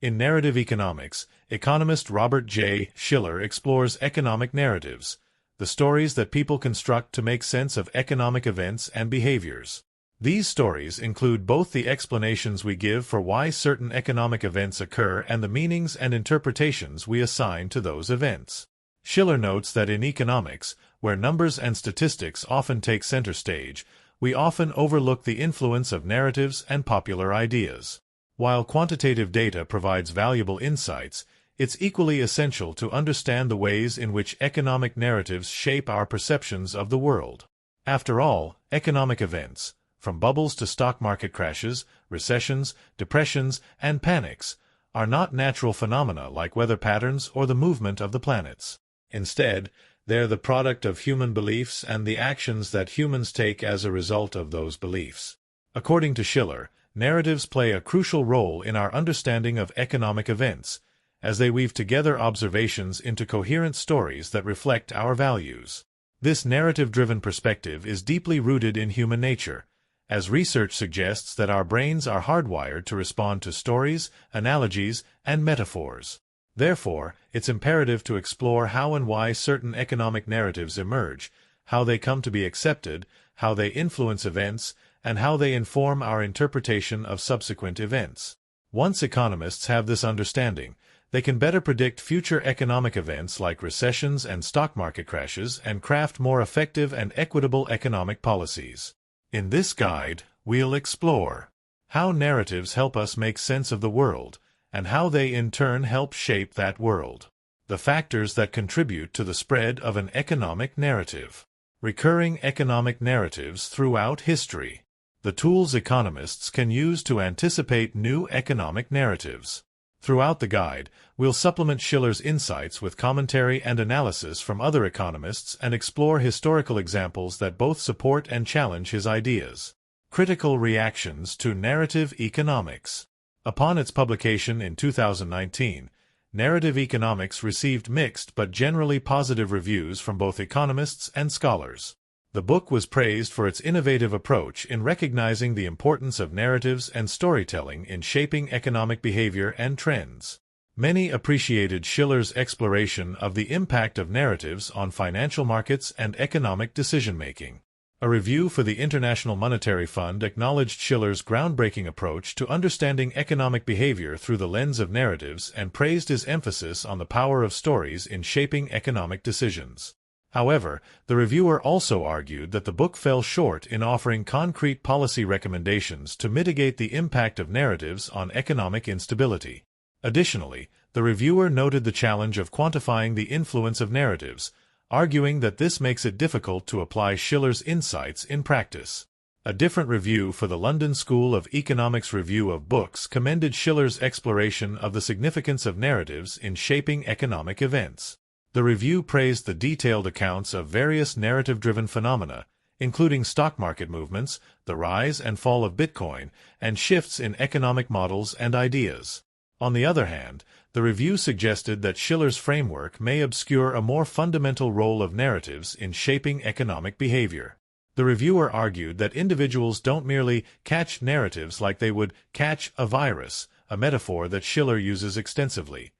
In narrative economics, economist Robert J. Shiller explores economic narratives, the stories that people construct to make sense of economic events and behaviors. These stories include both the explanations we give for why certain economic events occur and the meanings and interpretations we assign to those events. Shiller notes that in economics, where numbers and statistics often take center stage, we often overlook the influence of narratives and popular ideas. While quantitative data provides valuable insights, it's equally essential to understand the ways in which economic narratives shape our perceptions of the world. After all, economic events, from bubbles to stock market crashes, recessions, depressions, and panics, are not natural phenomena like weather patterns or the movement of the planets. Instead, they're the product of human beliefs and the actions that humans take as a result of those beliefs. According to Shiller, narratives play a crucial role in our understanding of economic events, as they weave together observations into coherent stories that reflect our values. This narrative-driven perspective is deeply rooted in human nature, as research suggests that our brains are hardwired to respond to stories, analogies, and metaphors. Therefore, it's imperative to explore how and why certain economic narratives emerge, how they come to be accepted, how they influence events, and how they inform our interpretation of subsequent events. Once economists have this understanding, they can better predict future economic events like recessions and stock market crashes and craft more effective and equitable economic policies. In this guide, we'll explore how narratives help us make sense of the world, and how they in turn help shape that world. The factors that contribute to the spread of an economic narrative. Recurring economic narratives throughout history. The tools economists can use to anticipate new economic narratives. Throughout the guide, we'll supplement Shiller's insights with commentary and analysis from other economists and explore historical examples that both support and challenge his ideas. Critical reactions to narrative economics. Upon its publication in 2019, Narrative Economics received mixed but generally positive reviews from both economists and scholars. The book was praised for its innovative approach in recognizing the importance of narratives and storytelling in shaping economic behavior and trends. Many appreciated Shiller's exploration of the impact of narratives on financial markets and economic decision-making. A review for the International Monetary Fund acknowledged Shiller's groundbreaking approach to understanding economic behavior through the lens of narratives and praised his emphasis on the power of stories in shaping economic decisions. However, the reviewer also argued that the book fell short in offering concrete policy recommendations to mitigate the impact of narratives on economic instability. Additionally, the reviewer noted the challenge of quantifying the influence of narratives, arguing that this makes it difficult to apply Shiller's insights in practice. A different review for the London School of Economics Review of Books commended Shiller's exploration of the significance of narratives in shaping economic events. The review praised the detailed accounts of various narrative-driven phenomena, including stock market movements, the rise and fall of Bitcoin, and shifts in economic models and ideas. On the other hand, the review suggested that Shiller's framework may obscure a more fundamental role of narratives in shaping economic behavior. The reviewer argued that individuals don't merely catch narratives like they would catch a virus, a metaphor that Shiller uses extensively.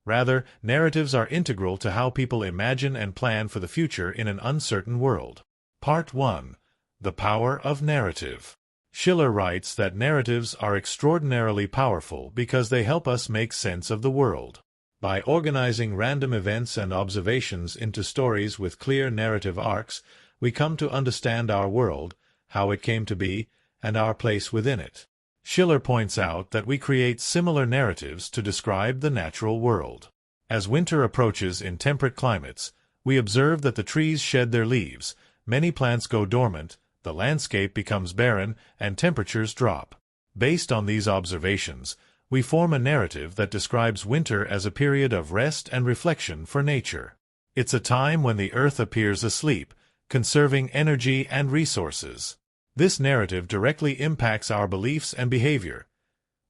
Rather, narratives are integral to how people imagine and plan for the future in an uncertain world. Part 1. The Power of Narrative. Shiller writes that narratives are extraordinarily powerful because they help us make sense of the world. By organizing random events and observations into stories with clear narrative arcs, we come to understand our world, how it came to be, and our place within it. Shiller points out that we create similar narratives to describe the natural world. As winter approaches in temperate climates, we observe that the trees shed their leaves, many plants go dormant, the landscape becomes barren, and temperatures drop. Based on these observations, we form a narrative that describes winter as a period of rest and reflection for nature. It's a time when the earth appears asleep, conserving energy and resources. This narrative directly impacts our beliefs and behavior.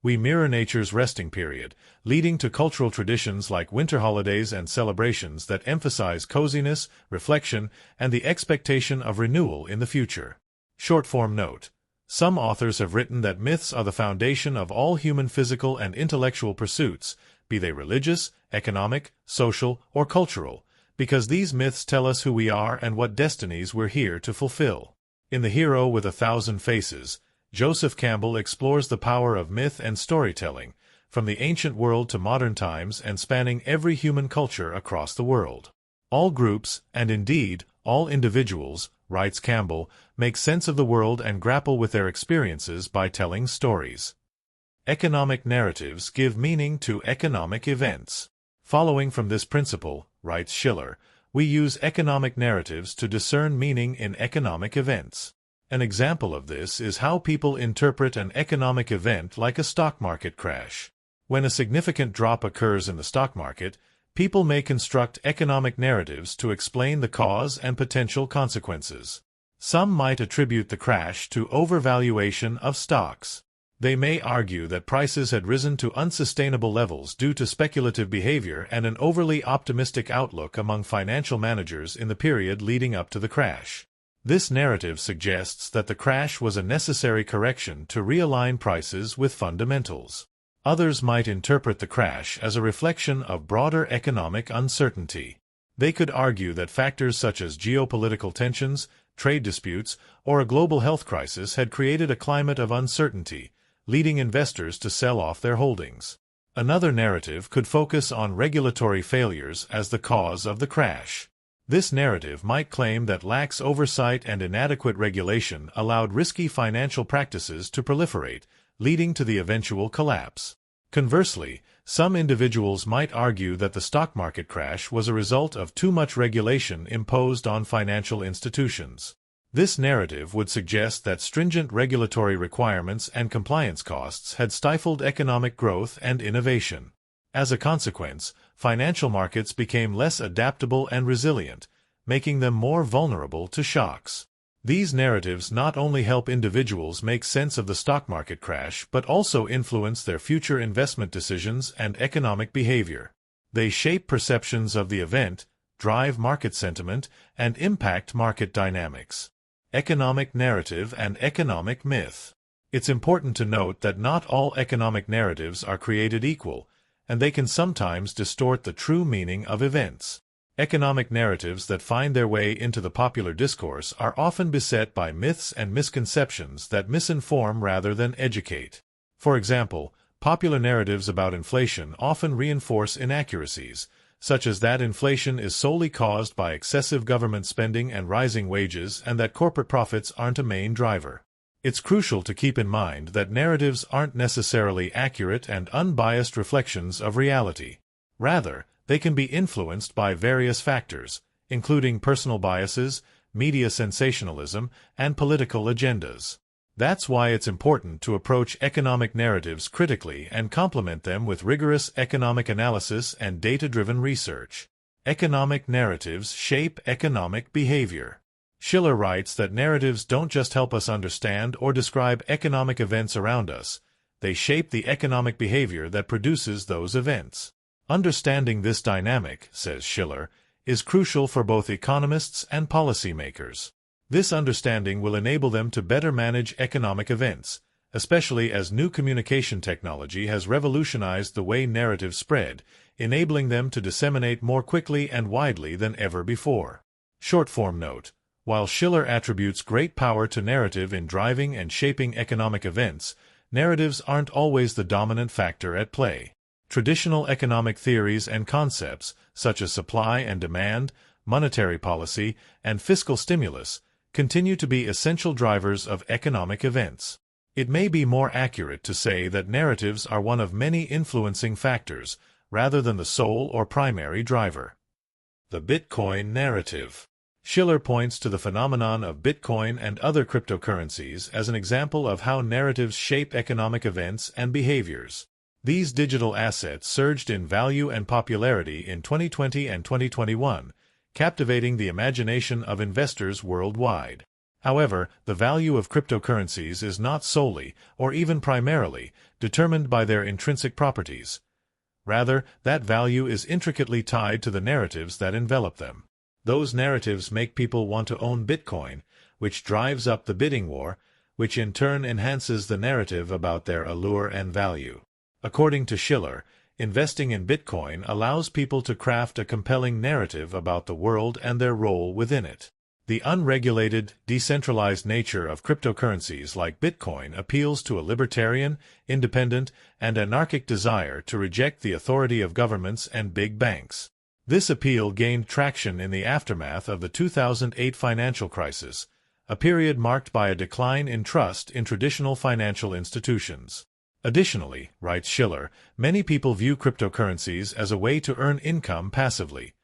We mirror nature's resting period, leading to cultural traditions like winter holidays and celebrations that emphasize coziness, reflection, and the expectation of renewal in the future. Short-form note. Some authors have written that myths are the foundation of all human physical and intellectual pursuits, be they religious, economic, social, or cultural, because these myths tell us who we are and what destinies we're here to fulfill. In The Hero with a Thousand Faces, Joseph Campbell explores the power of myth and storytelling, from the ancient world to modern times and spanning every human culture across the world. All groups, and indeed, all individuals, writes Campbell, make sense of the world and grapple with their experiences by telling stories. Economic narratives give meaning to economic events. Following from this principle, writes Shiller, we use economic narratives to discern meaning in economic events. An example of this is how people interpret an economic event like a stock market crash. When a significant drop occurs in the stock market, people may construct economic narratives to explain the cause and potential consequences. Some might attribute the crash to overvaluation of stocks. They may argue that prices had risen to unsustainable levels due to speculative behavior and an overly optimistic outlook among financial managers in the period leading up to the crash. This narrative suggests that the crash was a necessary correction to realign prices with fundamentals. Others might interpret the crash as a reflection of broader economic uncertainty. They could argue that factors such as geopolitical tensions, trade disputes, or a global health crisis had created a climate of uncertainty, leading investors to sell off their holdings. Another narrative could focus on regulatory failures as the cause of the crash. This narrative might claim that lax oversight and inadequate regulation allowed risky financial practices to proliferate, leading to the eventual collapse. Conversely, some individuals might argue that the stock market crash was a result of too much regulation imposed on financial institutions. This narrative would suggest that stringent regulatory requirements and compliance costs had stifled economic growth and innovation. As a consequence, financial markets became less adaptable and resilient, making them more vulnerable to shocks. These narratives not only help individuals make sense of the stock market crash but also influence their future investment decisions and economic behavior. They shape perceptions of the event, drive market sentiment, and impact market dynamics. Economic narrative and economic myth. It's important to note that not all economic narratives are created equal, and they can sometimes distort the true meaning of events. Economic narratives that find their way into the popular discourse are often beset by myths and misconceptions that misinform rather than educate. For example, popular narratives about inflation often reinforce inaccuracies, such as that inflation is solely caused by excessive government spending and rising wages and that corporate profits aren't a main driver. It's crucial to keep in mind that narratives aren't necessarily accurate and unbiased reflections of reality. Rather, they can be influenced by various factors, including personal biases, media sensationalism, and political agendas. That's why it's important to approach economic narratives critically and complement them with rigorous economic analysis and data-driven research. Economic narratives shape economic behavior. Shiller writes that narratives don't just help us understand or describe economic events around us, they shape the economic behavior that produces those events. Understanding this dynamic, says Shiller, is crucial for both economists and policymakers. This understanding will enable them to better manage economic events, especially as new communication technology has revolutionized the way narratives spread, enabling them to disseminate more quickly and widely than ever before. Short-form note: while Shiller attributes great power to narrative in driving and shaping economic events, narratives aren't always the dominant factor at play. Traditional economic theories and concepts, such as supply and demand, monetary policy, and fiscal stimulus, continue to be essential drivers of economic events. It may be more accurate to say that narratives are one of many influencing factors, rather than the sole or primary driver. The Bitcoin narrative. Shiller points to the phenomenon of Bitcoin and other cryptocurrencies as an example of how narratives shape economic events and behaviors. These digital assets surged in value and popularity in 2020 and 2021, captivating the imagination of investors worldwide. However, the value of cryptocurrencies is not solely, or even primarily, determined by their intrinsic properties. Rather, that value is intricately tied to the narratives that envelop them. Those narratives make people want to own Bitcoin, which drives up the bidding war, which in turn enhances the narrative about their allure and value. According to Shiller, investing in Bitcoin allows people to craft a compelling narrative about the world and their role within it. The unregulated, decentralized nature of cryptocurrencies like Bitcoin appeals to a libertarian, independent, and anarchic desire to reject the authority of governments and big banks. This appeal gained traction in the aftermath of the 2008 financial crisis, a period marked by a decline in trust in traditional financial institutions. Additionally, writes Shiller, many people view cryptocurrencies as a way to earn income passively,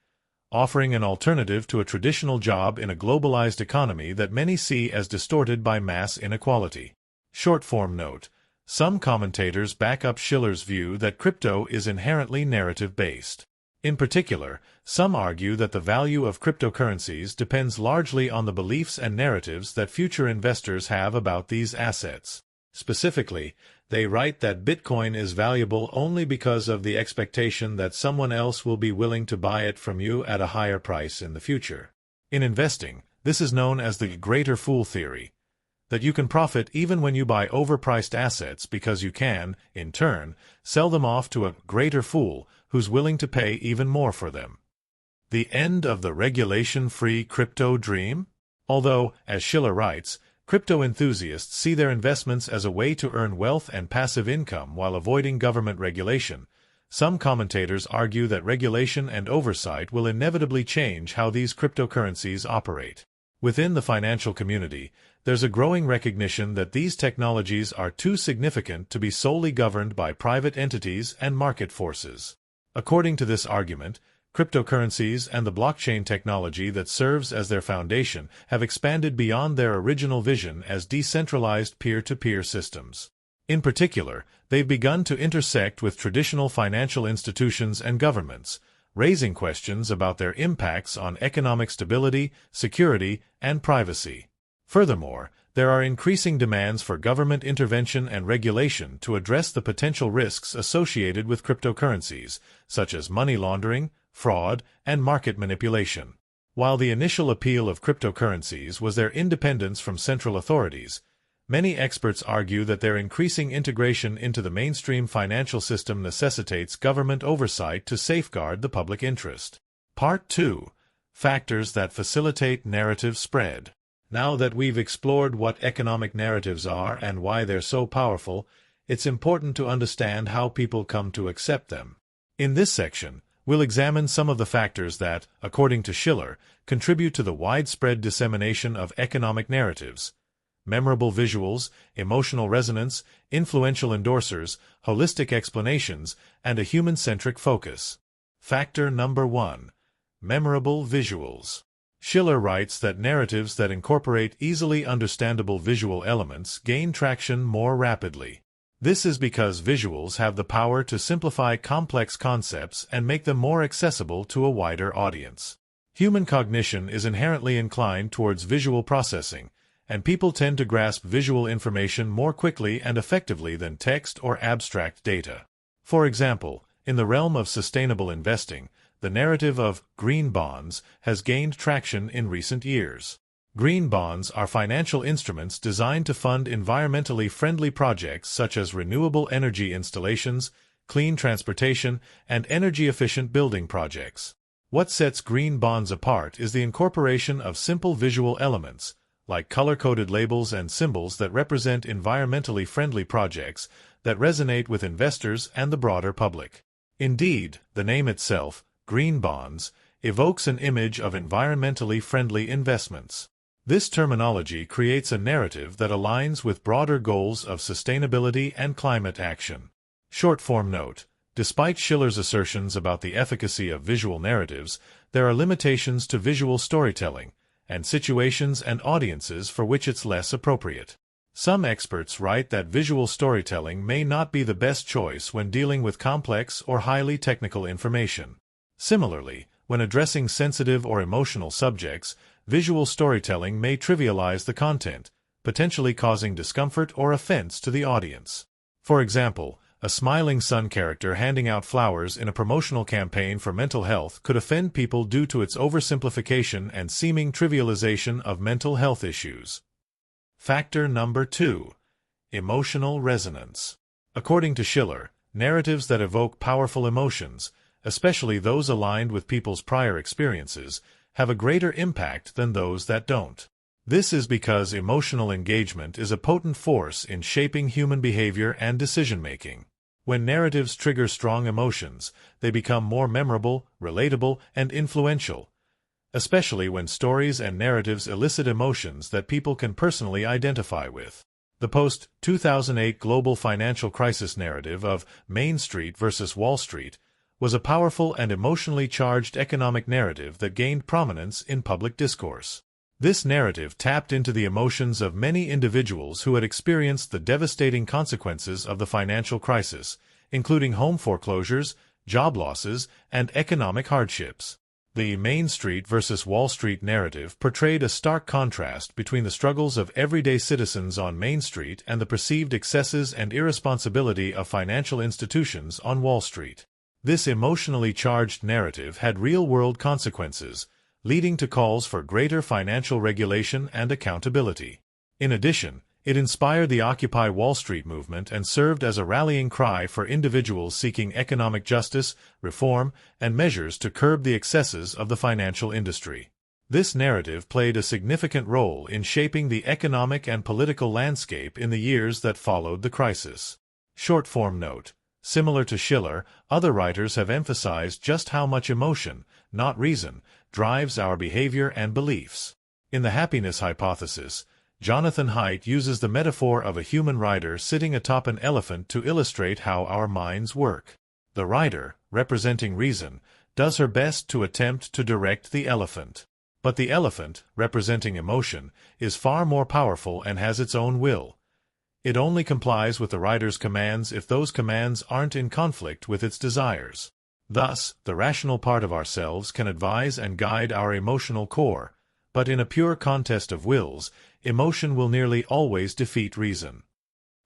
offering an alternative to a traditional job in a globalized economy that many see as distorted by mass inequality. Short-form note: some commentators back up Shiller's view that crypto is inherently narrative-based. In particular, some argue that the value of cryptocurrencies depends largely on the beliefs and narratives that future investors have about these assets. Specifically, they write that Bitcoin is valuable only because of the expectation that someone else will be willing to buy it from you at a higher price in the future. In investing, this is known as the greater fool theory, that you can profit even when you buy overpriced assets because you can, in turn, sell them off to a greater fool who's willing to pay even more for them. The end of the regulation-free crypto dream? Although, as Shiller writes, crypto enthusiasts see their investments as a way to earn wealth and passive income while avoiding government regulation, some commentators argue that regulation and oversight will inevitably change how these cryptocurrencies operate. Within the financial community, there's a growing recognition that these technologies are too significant to be solely governed by private entities and market forces. According to this argument, cryptocurrencies and the blockchain technology that serves as their foundation have expanded beyond their original vision as decentralized peer-to-peer systems. In particular, they've begun to intersect with traditional financial institutions and governments, raising questions about their impacts on economic stability, security, and privacy. Furthermore, there are increasing demands for government intervention and regulation to address the potential risks associated with cryptocurrencies, such as money laundering, fraud, and market manipulation. While the initial appeal of cryptocurrencies was their independence from central authorities, many experts argue that their increasing integration into the mainstream financial system necessitates government oversight to safeguard the public interest. Part 2. Factors that facilitate narrative spread. Now that we've explored what economic narratives are and why they're so powerful, it's important to understand how people come to accept them. In this section, we'll examine some of the factors that, according to Shiller, contribute to the widespread dissemination of economic narratives: memorable visuals, emotional resonance, influential endorsers, holistic explanations, and a human-centric focus. Factor number 1. Memorable visuals. Shiller writes that narratives that incorporate easily understandable visual elements gain traction more rapidly. This is because visuals have the power to simplify complex concepts and make them more accessible to a wider audience. Human cognition is inherently inclined towards visual processing, and people tend to grasp visual information more quickly and effectively than text or abstract data. For example, in the realm of sustainable investing, the narrative of green bonds has gained traction in recent years. Green bonds are financial instruments designed to fund environmentally friendly projects such as renewable energy installations, clean transportation, and energy-efficient building projects. What sets green bonds apart is the incorporation of simple visual elements, like color-coded labels and symbols that represent environmentally friendly projects, that resonate with investors and the broader public. Indeed, the name itself, green bonds, evokes an image of environmentally friendly investments. This terminology creates a narrative that aligns with broader goals of sustainability and climate action. Short-form note: despite Shiller's assertions about the efficacy of visual narratives, there are limitations to visual storytelling, and situations and audiences for which it's less appropriate. Some experts write that visual storytelling may not be the best choice when dealing with complex or highly technical information. Similarly, when addressing sensitive or emotional subjects, visual storytelling may trivialize the content, potentially causing discomfort or offense to the audience. For example, a smiling sun character handing out flowers in a promotional campaign for mental health could offend people due to its oversimplification and seeming trivialization of mental health issues. Factor number 2. Emotional resonance. According to Shiller, narratives that evoke powerful emotions, especially those aligned with people's prior experiences, have a greater impact than those that don't. This is because emotional engagement is a potent force in shaping human behavior and decision-making. When narratives trigger strong emotions, they become more memorable, relatable, and influential, especially when stories and narratives elicit emotions that people can personally identify with. The post-2008 global financial crisis narrative of Main Street versus Wall Street was a powerful and emotionally charged economic narrative that gained prominence in public discourse. This narrative tapped into the emotions of many individuals who had experienced the devastating consequences of the financial crisis, including home foreclosures, job losses, and economic hardships. The Main Street versus Wall Street narrative portrayed a stark contrast between the struggles of everyday citizens on Main Street and the perceived excesses and irresponsibility of financial institutions on Wall Street. This emotionally charged narrative had real-world consequences, leading to calls for greater financial regulation and accountability. In addition, it inspired the Occupy Wall Street movement and served as a rallying cry for individuals seeking economic justice, reform, and measures to curb the excesses of the financial industry. This narrative played a significant role in shaping the economic and political landscape in the years that followed the crisis. Short-form note. Similar to Shiller, other writers have emphasized just how much emotion, not reason, drives our behavior and beliefs. In the happiness hypothesis, Jonathan Haidt uses the metaphor of a human rider sitting atop an elephant to illustrate how our minds work. The rider, representing reason, does her best to attempt to direct the elephant. But the elephant, representing emotion, is far more powerful and has its own will. It only complies with the rider's commands if those commands aren't in conflict with its desires. Thus, the rational part of ourselves can advise and guide our emotional core, but in a pure contest of wills, emotion will nearly always defeat reason.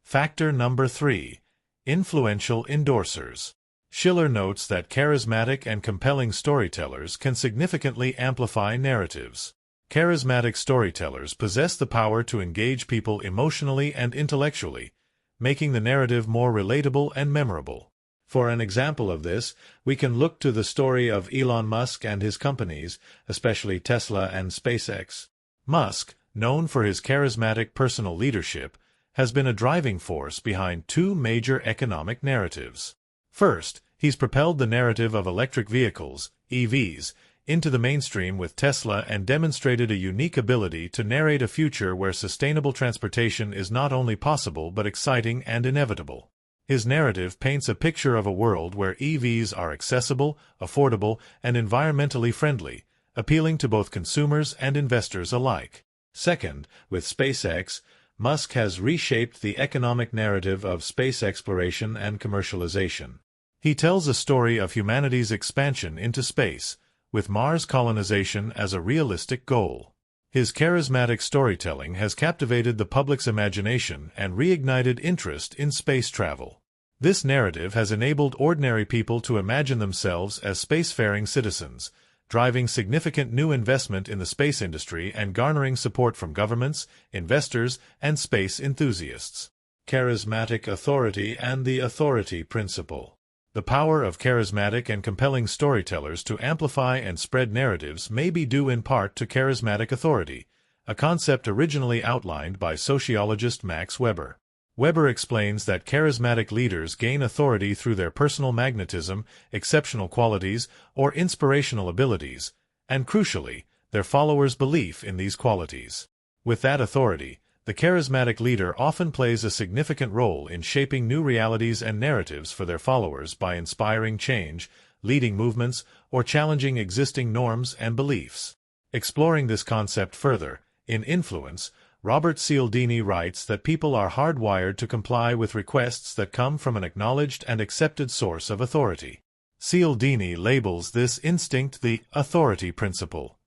Factor number 3. Influential endorsers. Shiller notes that charismatic and compelling storytellers can significantly amplify narratives. Charismatic storytellers possess the power to engage people emotionally and intellectually, making the narrative more relatable and memorable. For an example of this, we can look to the story of Elon Musk and his companies, especially Tesla and SpaceX. Musk, known for his charismatic personal leadership, has been a driving force behind two major economic narratives. First, he's propelled the narrative of electric vehicles, EVs, into the mainstream with Tesla and demonstrated a unique ability to narrate a future where sustainable transportation is not only possible but exciting and inevitable. His narrative paints a picture of a world where EVs are accessible, affordable, and environmentally friendly, appealing to both consumers and investors alike. Second, with SpaceX, Musk has reshaped the economic narrative of space exploration and commercialization. He tells a story of humanity's expansion into space, with Mars colonization as a realistic goal. His charismatic storytelling has captivated the public's imagination and reignited interest in space travel. This narrative has enabled ordinary people to imagine themselves as spacefaring citizens, driving significant new investment in the space industry and garnering support from governments, investors, and space enthusiasts. Charismatic authority and the authority principle. The power of charismatic and compelling storytellers to amplify and spread narratives may be due in part to charismatic authority, a concept originally outlined by sociologist Max Weber. Weber explains that charismatic leaders gain authority through their personal magnetism, exceptional qualities, or inspirational abilities, and crucially, their followers' belief in these qualities. With that authority, the charismatic leader often plays a significant role in shaping new realities and narratives for their followers by inspiring change, leading movements, or challenging existing norms and beliefs. Exploring this concept further, in Influence, Robert Cialdini writes that people are hardwired to comply with requests that come from an acknowledged and accepted source of authority. Cialdini labels this instinct the authority principle.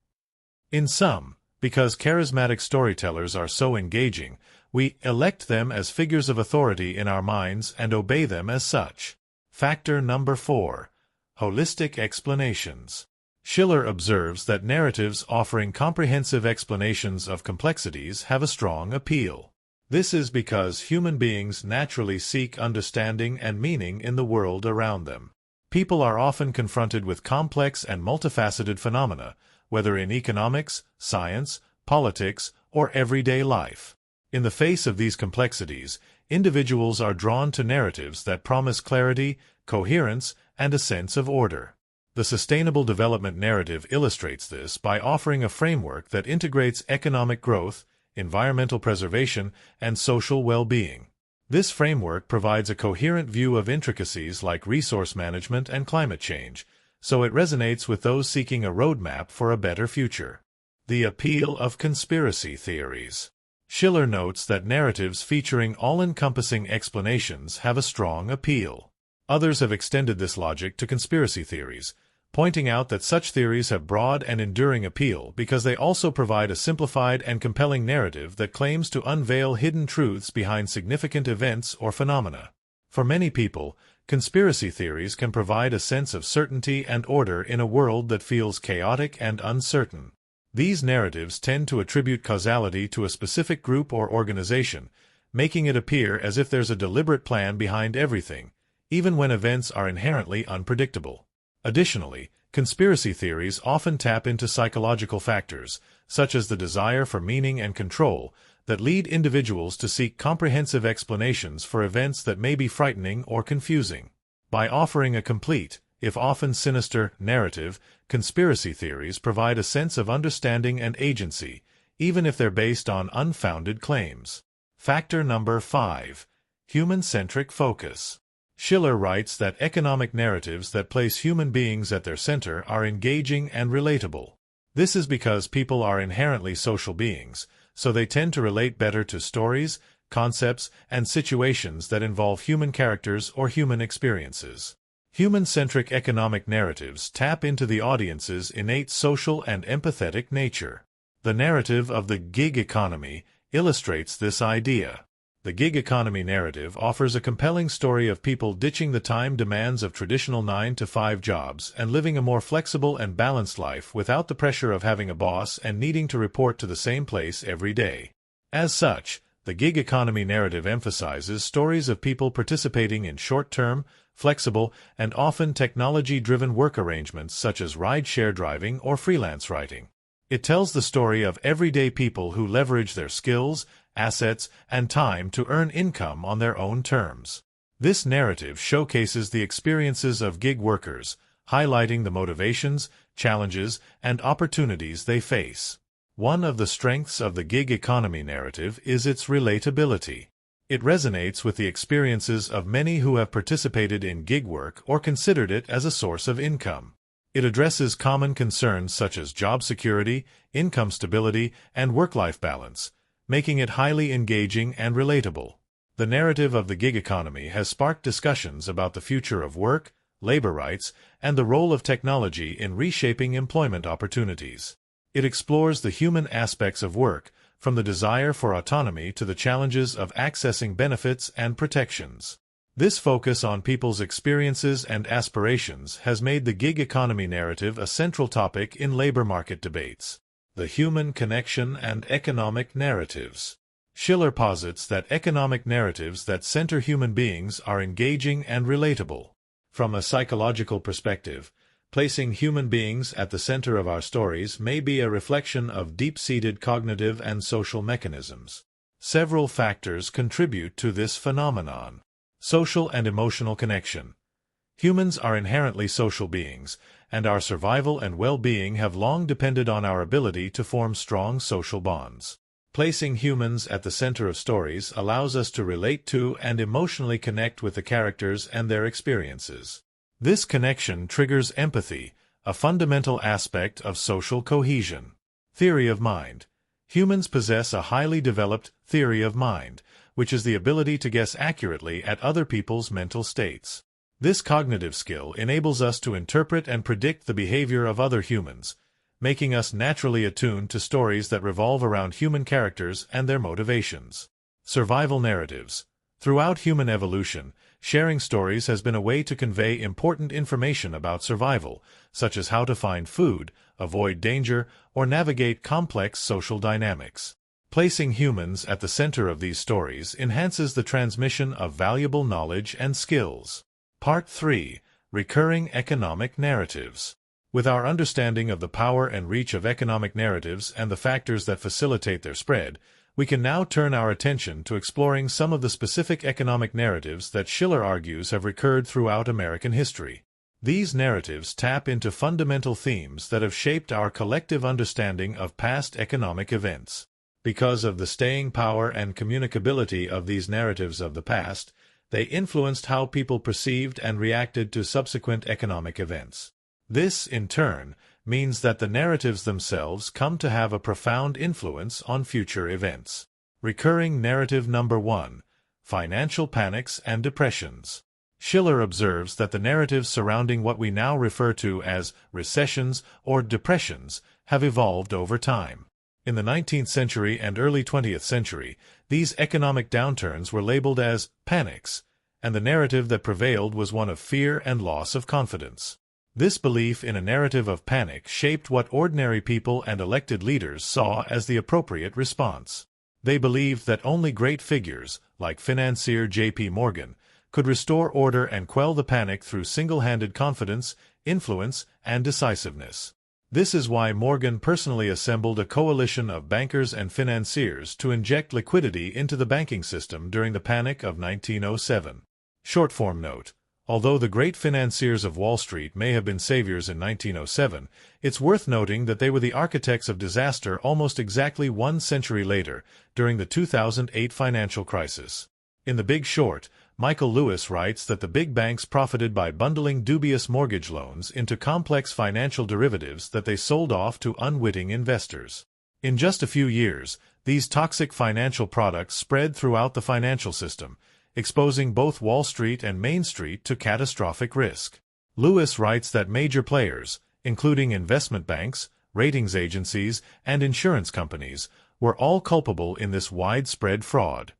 In sum, because charismatic storytellers are so engaging, we elect them as figures of authority in our minds and obey them as such. Factor number 4. Holistic explanations. Shiller observes that narratives offering comprehensive explanations of complexities have a strong appeal. This is because human beings naturally seek understanding and meaning in the world around them. People are often confronted with complex and multifaceted phenomena, whether in economics, science, politics, or everyday life. In the face of these complexities, individuals are drawn to narratives that promise clarity, coherence, and a sense of order. The Sustainable Development Narrative illustrates this by offering a framework that integrates economic growth, environmental preservation, and social well-being. This framework provides a coherent view of intricacies like resource management and climate change, so it resonates with those seeking a roadmap for a better future. The appeal of conspiracy theories. Shiller notes that narratives featuring all-encompassing explanations have a strong appeal. Others have extended this logic to conspiracy theories, pointing out that such theories have broad and enduring appeal because they also provide a simplified and compelling narrative that claims to unveil hidden truths behind significant events or phenomena. For many people, conspiracy theories can provide a sense of certainty and order in a world that feels chaotic and uncertain. These narratives tend to attribute causality to a specific group or organization, making it appear as if there's a deliberate plan behind everything, even when events are inherently unpredictable. Additionally, conspiracy theories often tap into psychological factors, such as the desire for meaning and control, that lead individuals to seek comprehensive explanations for events that may be frightening or confusing. By offering a complete, if often sinister, narrative, conspiracy theories provide a sense of understanding and agency, even if they're based on unfounded claims. Factor number 5. Human-centric focus. Shiller writes that economic narratives that place human beings at their center are engaging and relatable. This is because people are inherently social beings, so they tend to relate better to stories, concepts, and situations that involve human characters or human experiences. Human-centric economic narratives tap into the audience's innate social and empathetic nature. The narrative of the gig economy illustrates this idea. The gig economy narrative offers a compelling story of people ditching the time demands of traditional 9-to-5 jobs and living a more flexible and balanced life without the pressure of having a boss and needing to report to the same place every day. As such, the gig economy narrative emphasizes stories of people participating in short-term, flexible, and often technology-driven work arrangements such as ride-share driving or freelance writing. It tells the story of everyday people who leverage their skills, assets, and time to earn income on their own terms. This narrative showcases the experiences of gig workers, highlighting the motivations, challenges, and opportunities they face. One of the strengths of the gig economy narrative is its relatability. It resonates with the experiences of many who have participated in gig work or considered it as a source of income. It addresses common concerns such as job security, income stability, and work-life balance, making it highly engaging and relatable. The narrative of the gig economy has sparked discussions about the future of work, labor rights, and the role of technology in reshaping employment opportunities. It explores the human aspects of work, from the desire for autonomy to the challenges of accessing benefits and protections. This focus on people's experiences and aspirations has made the gig economy narrative a central topic in labor market debates. The human connection and economic narratives. Shiller posits that economic narratives that center human beings are engaging and relatable. From a psychological perspective, placing human beings at the center of our stories may be a reflection of deep-seated cognitive and social mechanisms. Several factors contribute to this phenomenon. Social and emotional connection. Humans are inherently social beings, and our survival and well-being have long depended on our ability to form strong social bonds. Placing humans at the center of stories allows us to relate to and emotionally connect with the characters and their experiences. This connection triggers empathy, a fundamental aspect of social cohesion. Theory of mind. Humans possess a highly developed theory of mind, which is the ability to guess accurately at other people's mental states. This cognitive skill enables us to interpret and predict the behavior of other humans, making us naturally attuned to stories that revolve around human characters and their motivations. Survival narratives. Throughout human evolution, sharing stories has been a way to convey important information about survival, such as how to find food, avoid danger, or navigate complex social dynamics. Placing humans at the center of these stories enhances the transmission of valuable knowledge and skills. Part 3. Recurring Economic Narratives. With our understanding of the power and reach of economic narratives and the factors that facilitate their spread, we can now turn our attention to exploring some of the specific economic narratives that Shiller argues have recurred throughout American history. These narratives tap into fundamental themes that have shaped our collective understanding of past economic events. Because of the staying power and communicability of these narratives of the past, they influenced how people perceived and reacted to subsequent economic events. This, in turn, means that the narratives themselves come to have a profound influence on future events. Recurring narrative number 1. Financial panics and depressions. Shiller observes that the narratives surrounding what we now refer to as recessions or depressions have evolved over time. In the 19th century and early 20th century, these economic downturns were labeled as panics, and the narrative that prevailed was one of fear and loss of confidence. This belief in a narrative of panic shaped what ordinary people and elected leaders saw as the appropriate response. They believed that only great figures, like financier J.P. Morgan, could restore order and quell the panic through single-handed confidence, influence, and decisiveness. This is why Morgan personally assembled a coalition of bankers and financiers to inject liquidity into the banking system during the Panic of 1907. Short-form note. Although the great financiers of Wall Street may have been saviors in 1907, it's worth noting that they were the architects of disaster almost exactly 1 century later, during the 2008 financial crisis. In The Big Short, Michael Lewis writes that the big banks profited by bundling dubious mortgage loans into complex financial derivatives that they sold off to unwitting investors. In just a few years, these toxic financial products spread throughout the financial system, exposing both Wall Street and Main Street to catastrophic risk. Lewis writes that major players, including investment banks, ratings agencies, and insurance companies, were all culpable in this widespread fraud.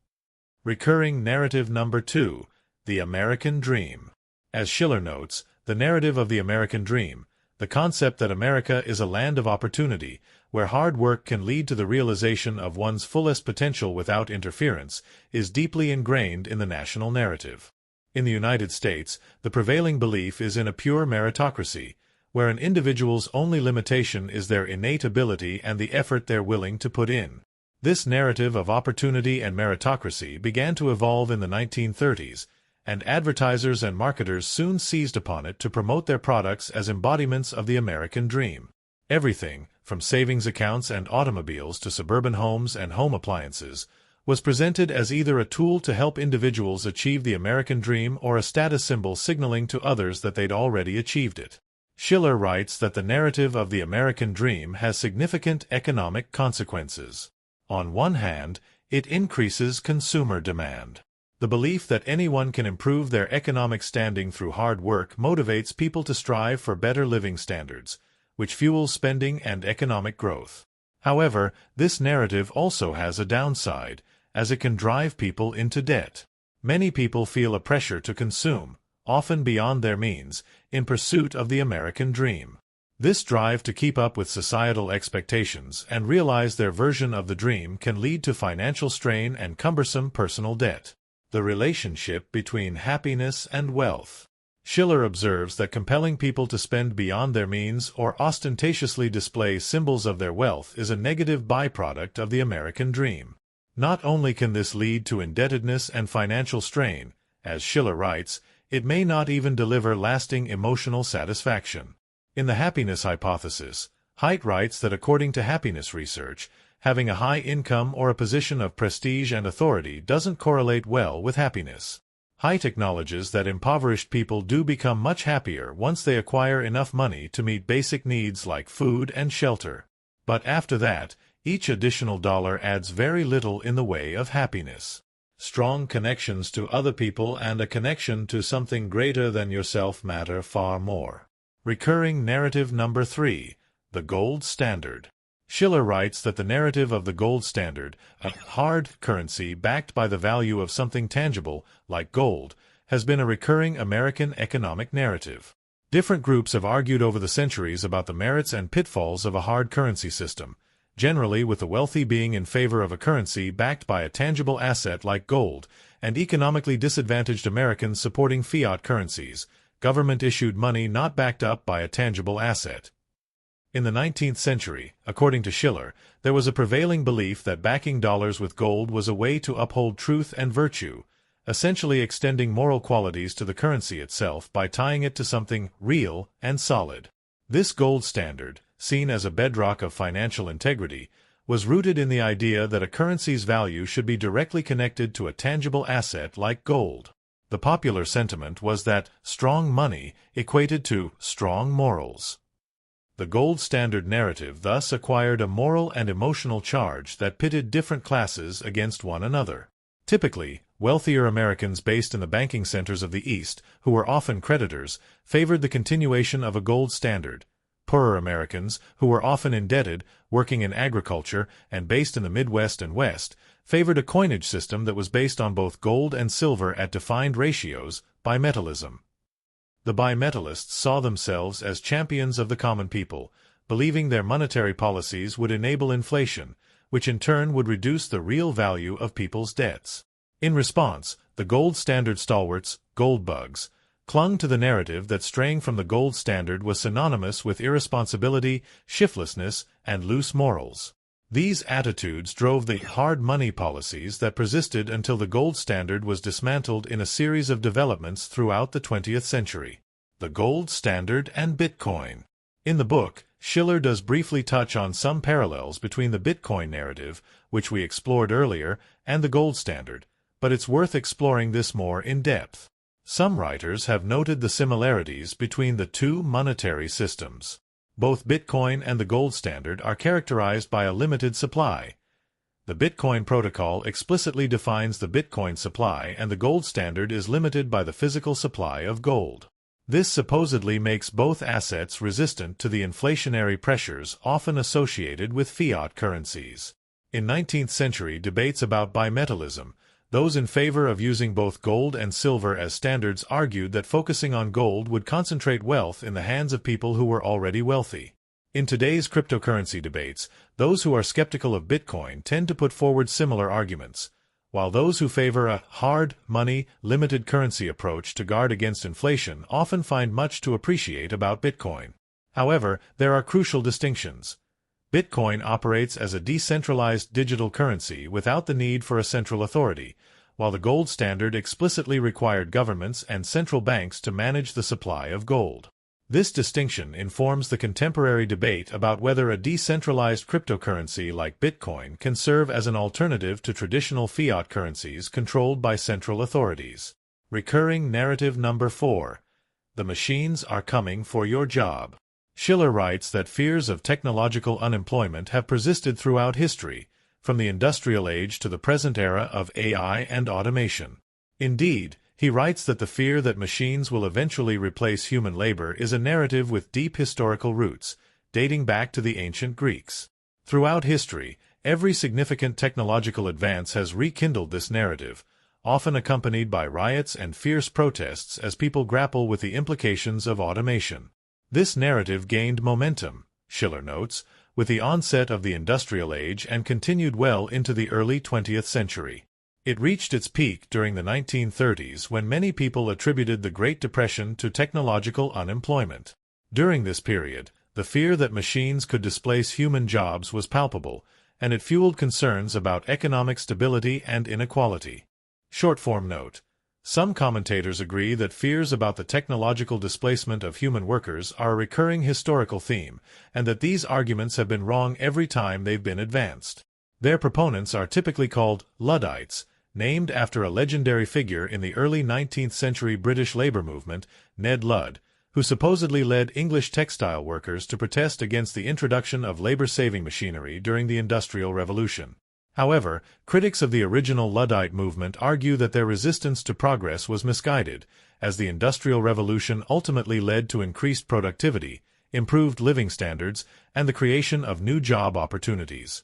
Recurring narrative number 2. The American Dream. As Shiller notes, the narrative of the American dream, the concept that America is a land of opportunity, where hard work can lead to the realization of one's fullest potential without interference, is deeply ingrained in the national narrative. In the United States, the prevailing belief is in a pure meritocracy, where an individual's only limitation is their innate ability and the effort they're willing to put in. This narrative of opportunity and meritocracy began to evolve in the 1930s, and advertisers and marketers soon seized upon it to promote their products as embodiments of the American dream. Everything, from savings accounts and automobiles to suburban homes and home appliances, was presented as either a tool to help individuals achieve the American dream or a status symbol signaling to others that they'd already achieved it. Shiller writes that the narrative of the American dream has significant economic consequences. On one hand, it increases consumer demand. The belief that anyone can improve their economic standing through hard work motivates people to strive for better living standards, which fuels spending and economic growth. However, this narrative also has a downside, as it can drive people into debt. Many people feel a pressure to consume, often beyond their means, in pursuit of the American dream. This drive to keep up with societal expectations and realize their version of the dream can lead to financial strain and cumbersome personal debt. The relationship between happiness and wealth. Shiller observes that compelling people to spend beyond their means or ostentatiously display symbols of their wealth is a negative byproduct of the American dream. Not only can this lead to indebtedness and financial strain, as Shiller writes, it may not even deliver lasting emotional satisfaction. In the happiness hypothesis, Haidt writes that according to happiness research, having a high income or a position of prestige and authority doesn't correlate well with happiness. Haidt acknowledges that impoverished people do become much happier once they acquire enough money to meet basic needs like food and shelter. But after that, each additional dollar adds very little in the way of happiness. Strong connections to other people and a connection to something greater than yourself matter far more. Recurring narrative number 3. The Gold Standard. Shiller writes that the narrative of the gold standard, a hard currency backed by the value of something tangible, like gold, has been a recurring American economic narrative. Different groups have argued over the centuries about the merits and pitfalls of a hard currency system, generally with the wealthy being in favor of a currency backed by a tangible asset like gold, and economically disadvantaged Americans supporting fiat currencies, government-issued money not backed up by a tangible asset. In the 19th century, according to Shiller, there was a prevailing belief that backing dollars with gold was a way to uphold truth and virtue, essentially extending moral qualities to the currency itself by tying it to something real and solid. This gold standard, seen as a bedrock of financial integrity, was rooted in the idea that a currency's value should be directly connected to a tangible asset like gold. The popular sentiment was that strong money equated to strong morals. The gold standard narrative thus acquired a moral and emotional charge that pitted different classes against one another. Typically, wealthier Americans based in the banking centers of the East, who were often creditors, favored the continuation of a gold standard. Poorer Americans, who were often indebted, working in agriculture, and based in the Midwest and West, favored a coinage system that was based on both gold and silver at defined ratios, bimetallism. The bimetallists saw themselves as champions of the common people, believing their monetary policies would enable inflation, which in turn would reduce the real value of people's debts. In response, the gold standard stalwarts, gold bugs, clung to the narrative that straying from the gold standard was synonymous with irresponsibility, shiftlessness, and loose morals. These attitudes drove the hard money policies that persisted until the gold standard was dismantled in a series of developments throughout the 20th century. The gold standard and Bitcoin. In the book, Shiller does briefly touch on some parallels between the Bitcoin narrative, which we explored earlier, and the gold standard, but it's worth exploring this more in depth. Some writers have noted the similarities between the two monetary systems. Both Bitcoin and the gold standard are characterized by a limited supply. The Bitcoin protocol explicitly defines the Bitcoin supply, and the gold standard is limited by the physical supply of gold. This supposedly makes both assets resistant to the inflationary pressures often associated with fiat currencies. In 19th century debates about bimetallism, those in favor of using both gold and silver as standards argued that focusing on gold would concentrate wealth in the hands of people who were already wealthy. In today's cryptocurrency debates, those who are skeptical of Bitcoin tend to put forward similar arguments, while those who favor a hard money, limited currency approach to guard against inflation often find much to appreciate about Bitcoin. However, there are crucial distinctions. Bitcoin operates as a decentralized digital currency without the need for a central authority, while the gold standard explicitly required governments and central banks to manage the supply of gold. This distinction informs the contemporary debate about whether a decentralized cryptocurrency like Bitcoin can serve as an alternative to traditional fiat currencies controlled by central authorities. Recurring narrative number 4. The machines are coming for your job. Shiller writes that fears of technological unemployment have persisted throughout history, from the industrial age to the present era of AI and automation. Indeed, he writes that the fear that machines will eventually replace human labor is a narrative with deep historical roots, dating back to the ancient Greeks. Throughout history, every significant technological advance has rekindled this narrative, often accompanied by riots and fierce protests as people grapple with the implications of automation. This narrative gained momentum, Shiller notes, with the onset of the industrial age and continued well into the early 20th century. It reached its peak during the 1930s when many people attributed the Great Depression to technological unemployment. During this period, the fear that machines could displace human jobs was palpable, and it fueled concerns about economic stability and inequality. Short-form note. Some commentators agree that fears about the technological displacement of human workers are a recurring historical theme, and that these arguments have been wrong every time they've been advanced. Their proponents are typically called Luddites, named after a legendary figure in the early 19th century British labor movement, Ned Ludd, who supposedly led English textile workers to protest against the introduction of labor-saving machinery during the Industrial Revolution. However, critics of the original Luddite movement argue that their resistance to progress was misguided, as the Industrial Revolution ultimately led to increased productivity, improved living standards, and the creation of new job opportunities.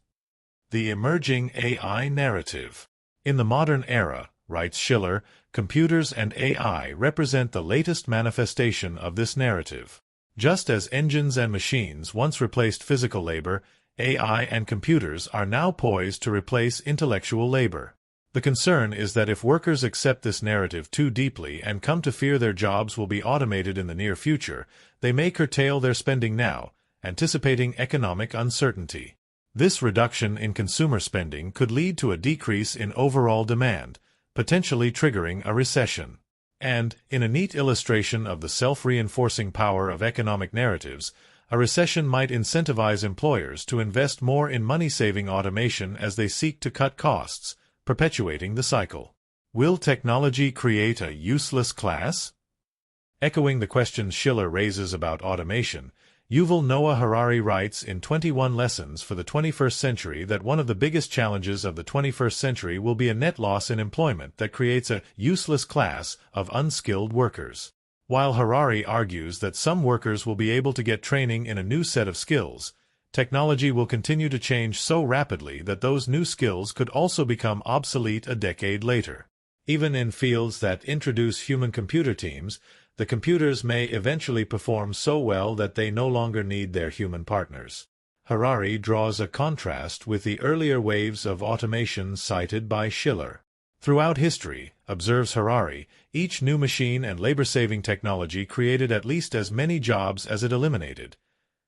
The emerging AI narrative. In the modern era, writes Shiller, computers and AI represent the latest manifestation of this narrative. Just as engines and machines once replaced physical labor, AI and computers are now poised to replace intellectual labor. The concern is that if workers accept this narrative too deeply and come to fear their jobs will be automated in the near future, they may curtail their spending now, anticipating economic uncertainty. This reduction in consumer spending could lead to a decrease in overall demand, potentially triggering a recession. And, in a neat illustration of the self-reinforcing power of economic narratives, a recession might incentivize employers to invest more in money-saving automation as they seek to cut costs, perpetuating the cycle. Will technology create a useless class? Echoing the questions Shiller raises about automation, Yuval Noah Harari writes in 21 Lessons for the 21st Century that one of the biggest challenges of the 21st century will be a net loss in employment that creates a useless class of unskilled workers. While Harari argues that some workers will be able to get training in a new set of skills, technology will continue to change so rapidly that those new skills could also become obsolete a decade later. Even in fields that introduce human-computer teams, the computers may eventually perform so well that they no longer need their human partners. Harari draws a contrast with the earlier waves of automation cited by Shiller. Throughout history, observes Harari, each new machine and labor-saving technology created at least as many jobs as it eliminated.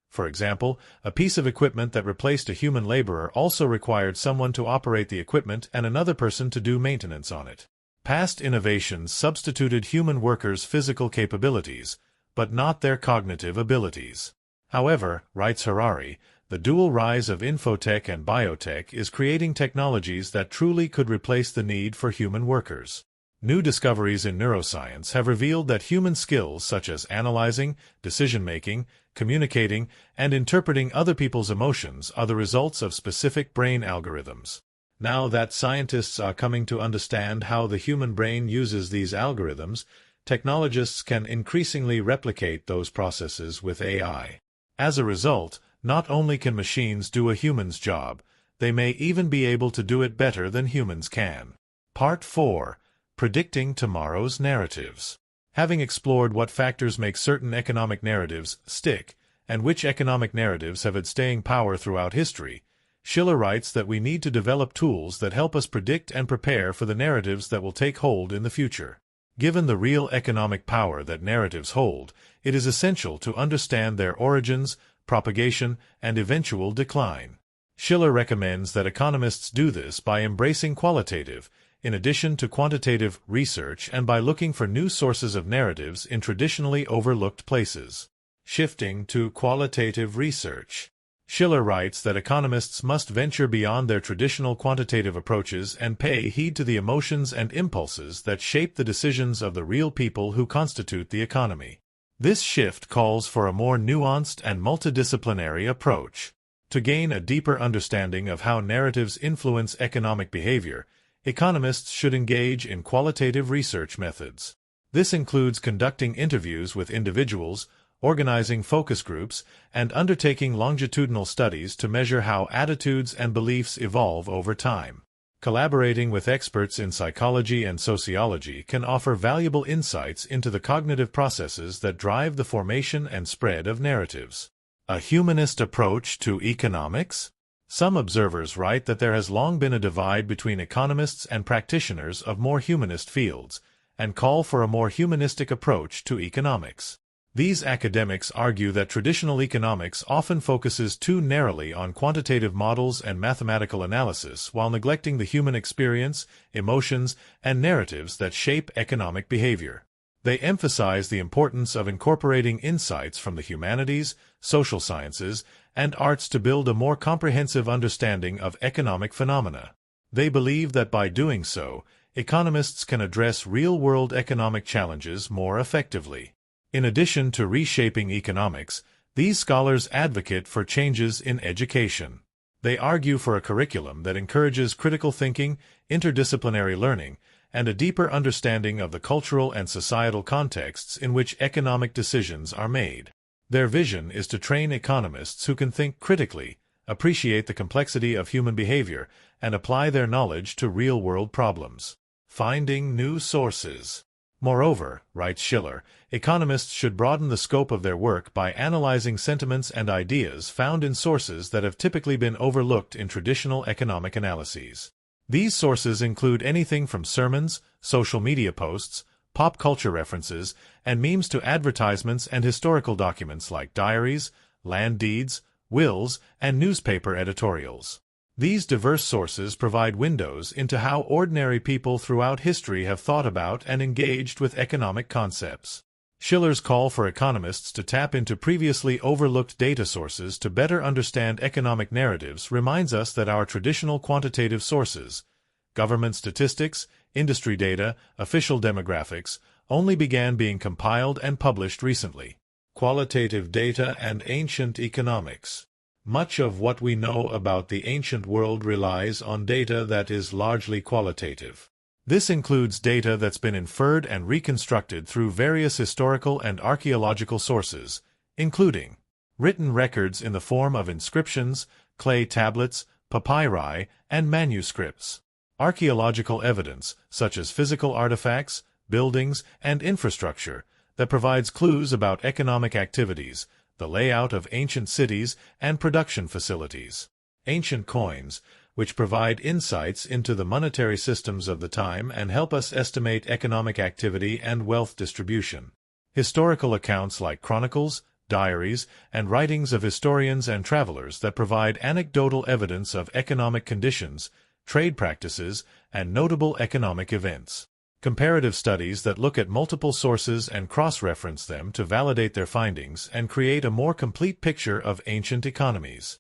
For example, a piece of equipment that replaced a human laborer also required someone to operate the equipment and another person to do maintenance on it. Past innovations substituted human workers' physical capabilities, but not their cognitive abilities. However, writes Harari, the dual rise of infotech and biotech is creating technologies that truly could replace the need for human workers. New discoveries in neuroscience have revealed that human skills such as analyzing, decision-making, communicating, and interpreting other people's emotions are the results of specific brain algorithms. Now that scientists are coming to understand how the human brain uses these algorithms, technologists can increasingly replicate those processes with AI. As a result, not only can machines do a human's job, they may even be able to do it better than humans can. Part 4. Predicting Tomorrow's Narratives. Having explored what factors make certain economic narratives stick, and which economic narratives have had staying power throughout history, Shiller writes that we need to develop tools that help us predict and prepare for the narratives that will take hold in the future. Given the real economic power that narratives hold, it is essential to understand their origins, propagation, and eventual decline. Shiller recommends that economists do this by embracing qualitative, in addition to quantitative, research and by looking for new sources of narratives in traditionally overlooked places. Shifting to qualitative research. Shiller writes that economists must venture beyond their traditional quantitative approaches and pay heed to the emotions and impulses that shape the decisions of the real people who constitute the economy. This shift calls for a more nuanced and multidisciplinary approach. To gain a deeper understanding of how narratives influence economic behavior, economists should engage in qualitative research methods. This includes conducting interviews with individuals, organizing focus groups, and undertaking longitudinal studies to measure how attitudes and beliefs evolve over time. Collaborating with experts in psychology and sociology can offer valuable insights into the cognitive processes that drive the formation and spread of narratives. A humanist approach to economics? Some observers write that there has long been a divide between economists and practitioners of more humanist fields, and call for a more humanistic approach to economics. These academics argue that traditional economics often focuses too narrowly on quantitative models and mathematical analysis while neglecting the human experience, emotions, and narratives that shape economic behavior. They emphasize the importance of incorporating insights from the humanities, social sciences, and arts to build a more comprehensive understanding of economic phenomena. They believe that by doing so, economists can address real-world economic challenges more effectively. In addition to reshaping economics, these scholars advocate for changes in education. They argue for a curriculum that encourages critical thinking, interdisciplinary learning, and a deeper understanding of the cultural and societal contexts in which economic decisions are made. Their vision is to train economists who can think critically, appreciate the complexity of human behavior, and apply their knowledge to real-world problems. Finding new sources. Moreover, writes Shiller, economists should broaden the scope of their work by analyzing sentiments and ideas found in sources that have typically been overlooked in traditional economic analyses. These sources include anything from sermons, social media posts, pop culture references, and memes to advertisements and historical documents like diaries, land deeds, wills, and newspaper editorials. These diverse sources provide windows into how ordinary people throughout history have thought about and engaged with economic concepts. Shiller's call for economists to tap into previously overlooked data sources to better understand economic narratives reminds us that our traditional quantitative sources, government statistics, industry data, official demographics, only began being compiled and published recently. Qualitative data and ancient economics. Much of what we know about the ancient world relies on data that is largely qualitative. This includes data that's been inferred and reconstructed through various historical and archaeological sources, including written records in the form of inscriptions, clay tablets, papyri, and manuscripts, archaeological evidence, such as physical artifacts, buildings, and infrastructure, that provides clues about economic activities, the layout of ancient cities, and production facilities. Ancient coins, which provide insights into the monetary systems of the time and help us estimate economic activity and wealth distribution. Historical accounts like chronicles, diaries, and writings of historians and travelers that provide anecdotal evidence of economic conditions, trade practices, and notable economic events. Comparative studies that look at multiple sources and cross-reference them to validate their findings and create a more complete picture of ancient economies.